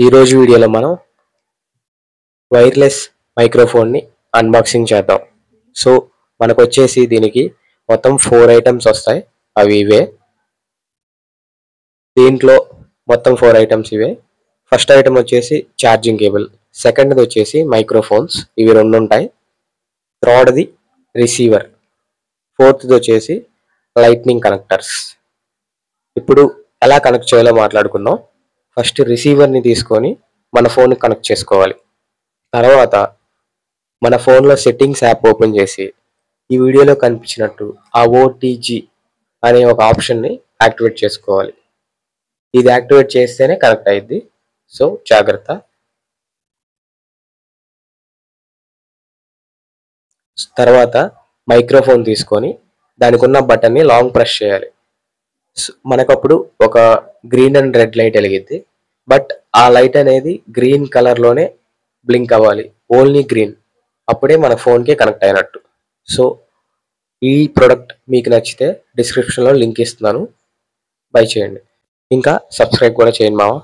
ఈ రోజు వీడియోలో మనం వైర్లెస్ మైక్రోఫోన్ని అన్బాక్సింగ్ చేద్దాం. సో మనకు వచ్చేసి దీనికి మొత్తం 4 ఐటమ్స్ వస్తాయి. అవి ఇవే. దీంట్లో మొత్తం 4 ఐటమ్స్ ఇవే. ఫస్ట్ ఐటమ్ వచ్చేసి ఛార్జింగ్ కేబుల్, సెకండ్ది వచ్చేసి మైక్రోఫోన్స్, ఇవి 2 ఉంటాయి. థర్డ్ది రిసీవర్, ఫోర్త్ది వచ్చేసి లైట్నింగ్ కనెక్టర్స్. ఇప్పుడు ఎలా కనెక్ట్ చేయాలో మాట్లాడుకుందాం. ఫస్ట్ రిసీవర్ని తీసుకొని మన ఫోన్కి కనెక్ట్ చేసుకోవాలి. తర్వాత మన ఫోన్లో సెట్టింగ్స్ యాప్ ఓపెన్ చేసి ఈ వీడియోలో కనిపించినట్టు ఆ ఓటీజీ అనే ఒక ఆప్షన్ని యాక్టివేట్ చేసుకోవాలి. ఇది యాక్టివేట్ చేస్తేనే కనెక్ట్ అయ్యిద్ది. సో జాగ్రత్త. తర్వాత మైక్రోఫోన్ తీసుకొని దానికి ఉన్న బటన్ని లాంగ్ ప్రెస్ చేయాలి. మనకప్పుడు ఒక గ్రీన్ అండ్ రెడ్ లైట్ వెలిగిద్ది. బట్ ఆ లైట్ అనేది గ్రీన్ కలర్లోనే బ్లింక్ అవ్వాలి, ఓన్లీ గ్రీన్. అప్పుడే మన ఫోన్కి కనెక్ట్ అయినట్టు. సో ఈ ప్రోడక్ట్ మీకు నచ్చితే డిస్క్రిప్షన్లో లింక్ ఇస్తున్నాను, బై చేయండి. ఇంకా సబ్స్క్రైబ్ కూడా చేయండి మావా.